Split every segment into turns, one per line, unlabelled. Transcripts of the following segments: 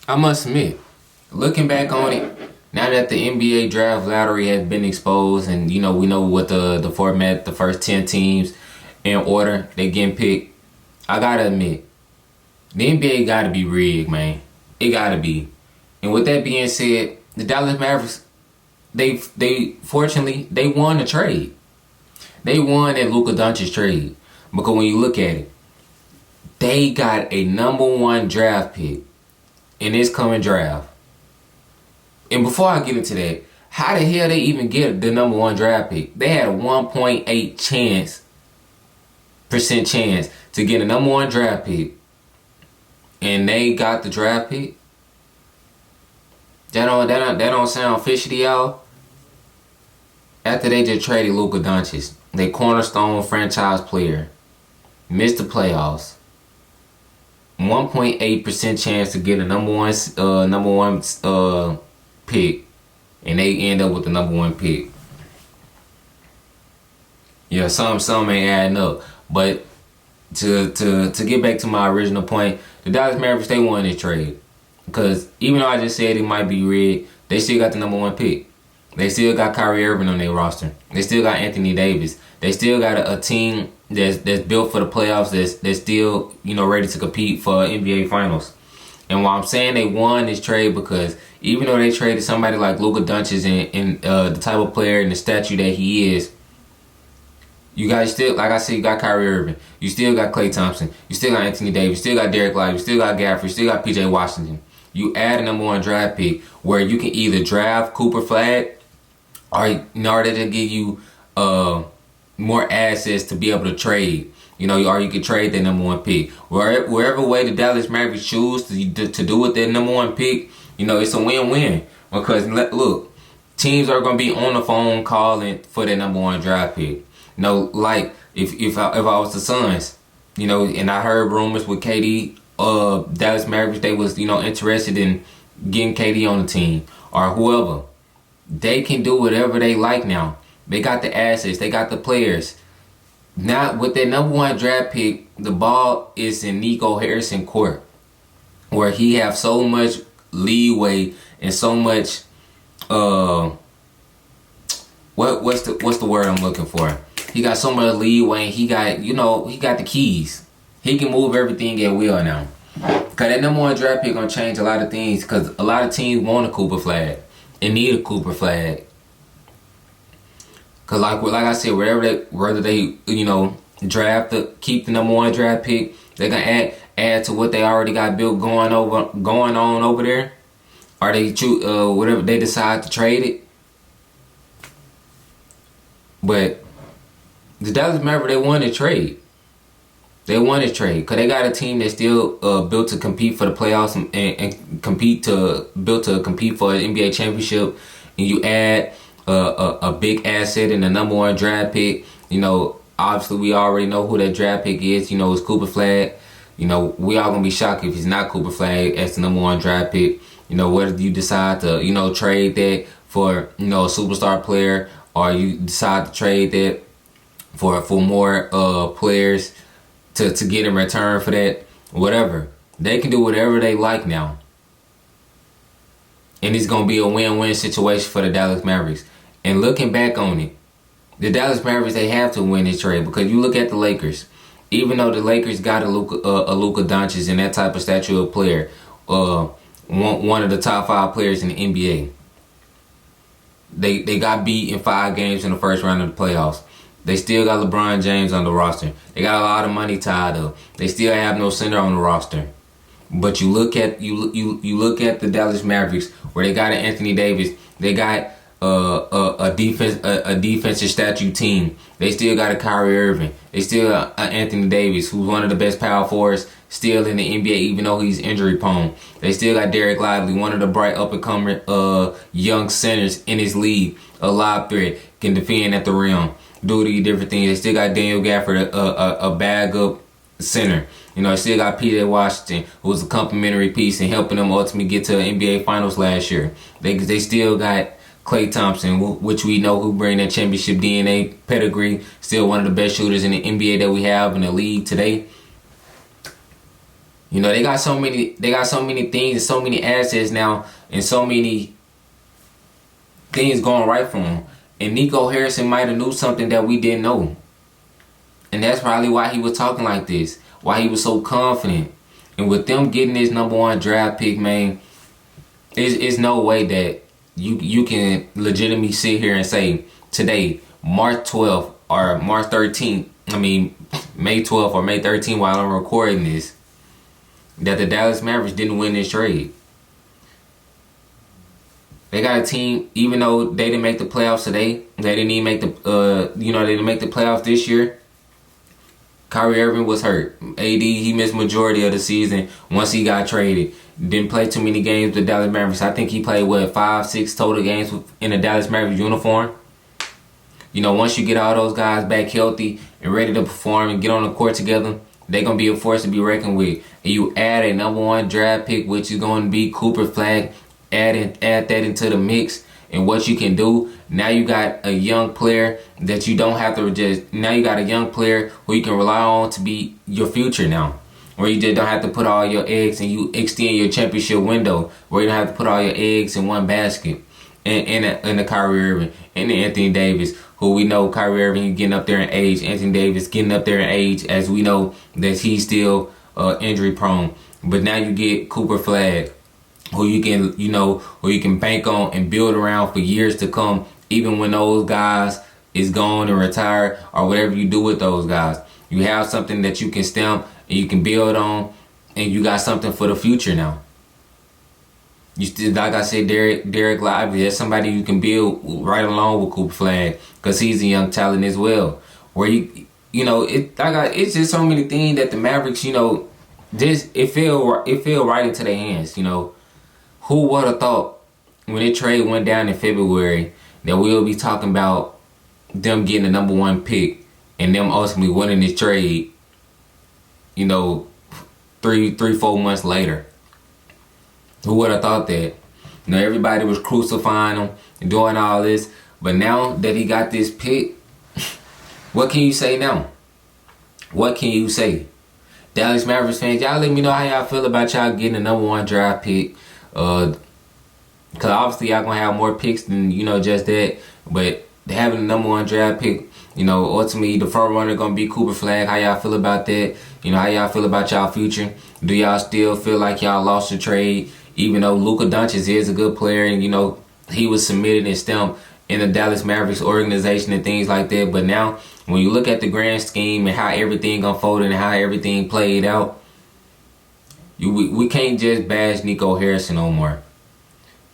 I must admit, looking back on it, now that the NBA draft lottery has been exposed, and we know what the format, the first 10 teams in order they getting picked. I gotta admit, the NBA gotta be rigged, man. It gotta be. And with that being said, the Dallas Mavericks, they fortunately they won the trade. They won that Luka Doncic trade because when you look at it, they got a #1 draft pick in this coming draft. And before I get into that, how the hell they even get the #1 draft pick? They had a 1.8 percent chance to get a #1 draft pick, and they got the draft pick. That don't sound fishy to y'all. After they just traded Luka Doncic, they cornerstone franchise player, missed the playoffs. 1.8% chance to get a number one pick, and they end up with the #1 pick. Yeah, some ain't adding up. But to get back to my original point, the Dallas Mavericks, they won this trade. Because even though I just said it might be rigged, they still got the #1 pick. They still got Kyrie Irving on their roster. They still got Anthony Davis. They still got a team that's built for the playoffs. That's still ready to compete for NBA Finals. And while I'm saying they won this trade, because even though they traded somebody like Luka Doncic and the type of player and the statue that he is, you guys still, like I said, you got Kyrie Irving. You still got Klay Thompson. You still got Anthony Davis. You still got Derek Lively. You still got Gafford. You still got PJ Washington. You add a #1 draft pick where you can either draft Cooper Flag, or in order to give you more assets to be able to trade. Or you could trade that #1 pick. Wherever way the Dallas Mavericks choose to do with that #1 pick, it's a win-win. Because look, teams are gonna be on the phone calling for that #1 draft pick. Like if I was the Suns, and I heard rumors with KD, Dallas Mavericks, they was interested in getting KD on the team or whoever. They can do whatever they like now. They got the assets, they got the players. Now with that #1 draft pick, the ball is in Nico Harrison court, where he have so much leeway and so much what's the word I'm looking for? He got so much leeway. And he got the keys. He can move everything at will now. Cause that #1 draft pick gonna change a lot of things. Cause a lot of teams want a Cooper Flag and need a Cooper Flag. Cause like I said, whether they keep the #1 draft pick, they gonna add to what they already got built going on over there, or they choose whatever they decide to trade it. But the Dallas Mavericks, they won the trade. They won the trade because they got a team that's still built to compete for the playoffs and built to compete for an NBA championship. And you add a big asset in the #1 draft pick. Obviously we already know who that draft pick is. It's Cooper Flag. We all gonna be shocked if it's not Cooper Flag as the #1 draft pick. Whether you decide to trade that for a superstar player, or you decide to trade that for more players to get in return for that, whatever. They can do whatever they like now. And it's going to be a win-win situation for the Dallas Mavericks. And looking back on it, the Dallas Mavericks, they have to win this trade, because you look at the Lakers. Even though the Lakers got a Luka Doncic and that type of stature of player, one of the top 5 players in the NBA, they got beat in 5 games in the first round of the playoffs. They still got LeBron James on the roster. They got a lot of money tied up. They still have no center on the roster. But you look at the Dallas Mavericks, where they got an Anthony Davis. They got a defensive statue team. They still got a Kyrie Irving. They still got Anthony Davis, who's one of the best power forwards still in the NBA, even though he's injury prone. They still got Derek Lively, one of the bright up and coming young centers in his league. A live threat, can defend at the rim, do these different things. They still got Daniel Gafford, a bag up center. They still got PJ Washington, who was a complimentary piece in helping them ultimately get to the NBA Finals last year. They still got Klay Thompson, which we know who bring that championship DNA pedigree. Still one of the best shooters in the NBA that we have in the league today. You know, they got so many things and so many assets now and so many things going right for him. And Nico Harrison might have knew something that we didn't know. And that's probably why he was talking like this. Why he was so confident. And with them getting this #1 draft pick, man, it's no way that you can legitimately sit here and say today, March 12th or March 13th, May 12th or May 13th while I'm recording this, that the Dallas Mavericks didn't win this trade. They got a team, even though they didn't make the playoffs today, they didn't even make they didn't make the playoffs this year. Kyrie Irving was hurt. AD, he missed majority of the season once he got traded. Didn't play too many games with the Dallas Mavericks. I think he played, 5-6 total games in the Dallas Mavericks uniform. You know, once you get all those guys back healthy and ready to perform and get on the court together, they're going to be a force to be reckoned with. And you add a #1 draft pick, which is going to be Cooper Flag, add that into the mix and what you can do. Now you got a young player that you don't have to now you got a young player who you can rely on to be your future now. Where you just don't have to put all your eggs and you extend your championship window. Where you don't have to put all your eggs in one basket. And the Kyrie Irving and the Anthony Davis, who we know Kyrie Irving getting up there in age. Anthony Davis getting up there in age, as we know that he's still injury prone. But now you get Cooper Flag, who you can bank on and build around for years to come, even when those guys is gone and retired or whatever you do with those guys. You have something that you can stamp and you can build on, and you got something for the future now. You still, like I said, Derek Lively, that's somebody you can build right along with Cooper Flag, because he's a young talent as well. Where it's just so many things that the Mavericks, it fell right into their hands. Who would have thought when the trade went down in February that we'll be talking about them getting the #1 pick and them ultimately winning this trade, 3-4 months later? Who would have thought that? Everybody was crucifying him and doing all this. But now that he got this pick, what can you say now? What can you say? Dallas Mavericks fans, y'all let me know how y'all feel about y'all getting the #1 draft pick. Because obviously y'all going to have more picks than, just that. But having the #1 draft pick, ultimately the front runner going to be Cooper Flag. How y'all feel about that? How y'all feel about y'all future? Do y'all still feel like y'all lost the trade? Even though Luka Doncic is a good player and, he was submitted and stamped in the Dallas Mavericks organization and things like that. But now, when you look at the grand scheme and how everything unfolded and how everything played out, we can't just bash Nico Harrison no more.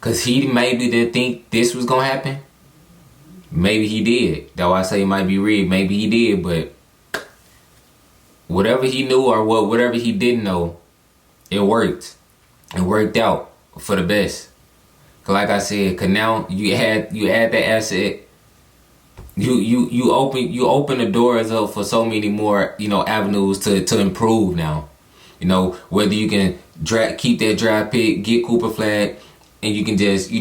Because he maybe didn't think this was going to happen. Maybe he did. That's why I say it might be rigged. Maybe he did, but whatever he knew or whatever he didn't know, it worked. It worked out for the best. Cause like I said, cause now you had that asset. You open the doors up for so many more avenues to improve now. Whether you can keep that draft pick, get Cooper Flag, and you can just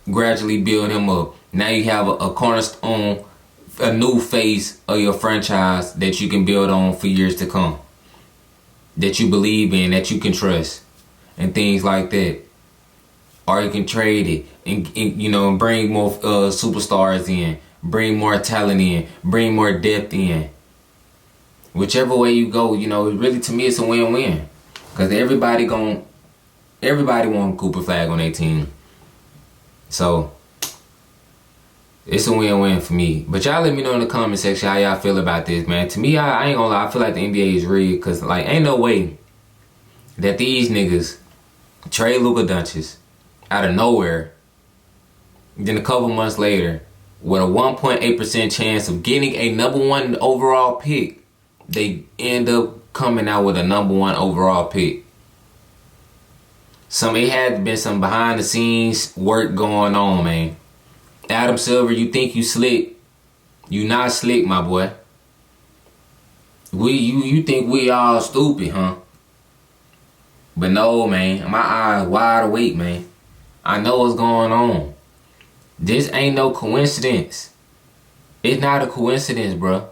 gradually build him up. Now you have a cornerstone, a new face of your franchise that you can build on for years to come. That you believe in, that you can trust, and things like that. Or you can trade it and bring more superstars in, bring more talent in, bring more depth in. Whichever way you go, really to me it's a win-win. Cause everybody want Cooper Flag on their team. So it's a win-win for me. But y'all let me know in the comment section how y'all feel about this, man. To me, I ain't gonna lie, I feel like the NBA is rigged. Cause ain't no way that these niggas trade Luka Doncic out of nowhere, then a couple months later, with a 1.8% chance of getting a #1 overall pick, they end up coming out with a #1 overall pick. It had been some behind the scenes work going on, man. Adam Silver, you think you slick? You not slick, my boy. You think we all stupid, huh? But no, man. My eyes wide awake, man. I know what's going on. This ain't no coincidence. It's not a coincidence, bro.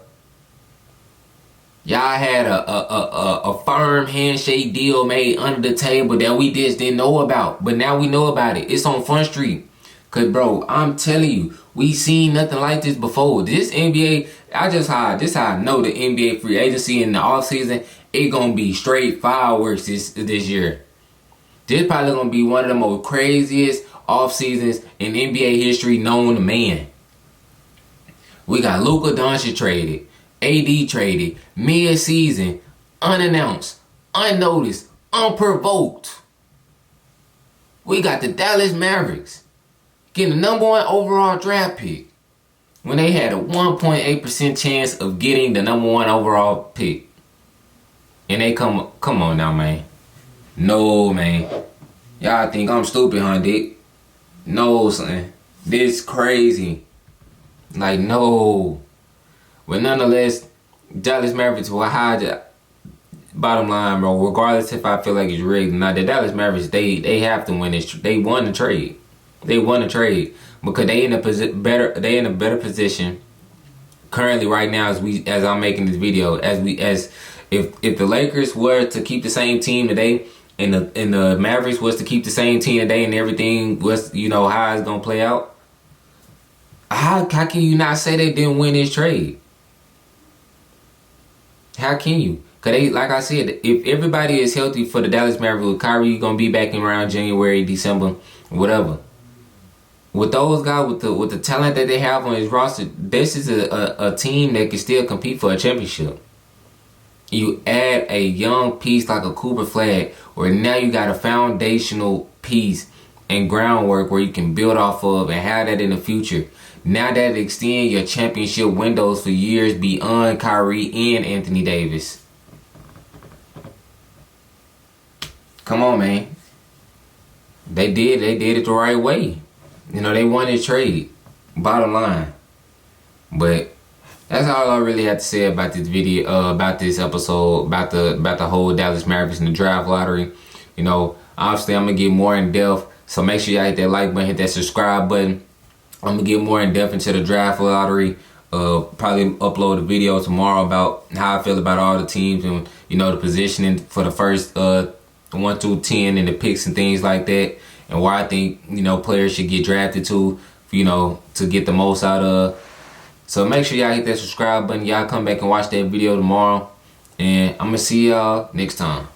Y'all had a firm handshake deal made under the table that we just didn't know about. But now we know about it. It's on Front Street. Cause bro, I'm telling you, we seen nothing like this before. This NBA, this how I know the NBA free agency in the offseason, it gonna be straight fireworks this year. This probably gonna be one of the most craziest off seasons in NBA history known to man. We got Luka Doncic traded, AD traded, mid-season, unannounced, unnoticed, unprovoked. We got the Dallas Mavericks getting the #1 overall draft pick when they had a 1.8% chance of getting the #1 overall pick. And they come on now, man. No, man. Y'all think I'm stupid, huh, Dick? No, son. This crazy. Like, no. But nonetheless, Dallas Mavericks will hide the bottom line, bro. Regardless if I feel like it's rigged or not, the Dallas Mavericks, they have to win this. They won the trade. They won the trade because they in a better position currently right now as I'm making this video. If the Lakers were to keep the same team today, and the Mavericks was to keep the same team today, and everything was how it's gonna play out. How can you not say they didn't win this trade? How can you? Cause they, like I said, if everybody is healthy for the Dallas Mavericks, Kyrie gonna be back in around January, December, whatever. With those guys, with the talent that they have on his roster, this is a team that can still compete for a championship. You add a young piece like a Cooper Flag, where now you got a foundational piece and groundwork where you can build off of and have that in the future. Now that extend your championship windows for years beyond Kyrie and Anthony Davis. Come on, man. They did it the right way. They won this trade. Bottom line. But that's all I really have to say about this video, about this episode, about the whole Dallas Mavericks and the draft lottery. Obviously I'm gonna get more in depth. So make sure y'all hit that like button, hit that subscribe button. I'm gonna get more in depth into the draft lottery. Probably upload a video tomorrow about how I feel about all the teams and the positioning for the first 1 through 10 and the picks and things like that, and why I think players should get drafted to get the most out of. So make sure y'all hit that subscribe button. Y'all come back and watch that video tomorrow, and I'm gonna see y'all next time.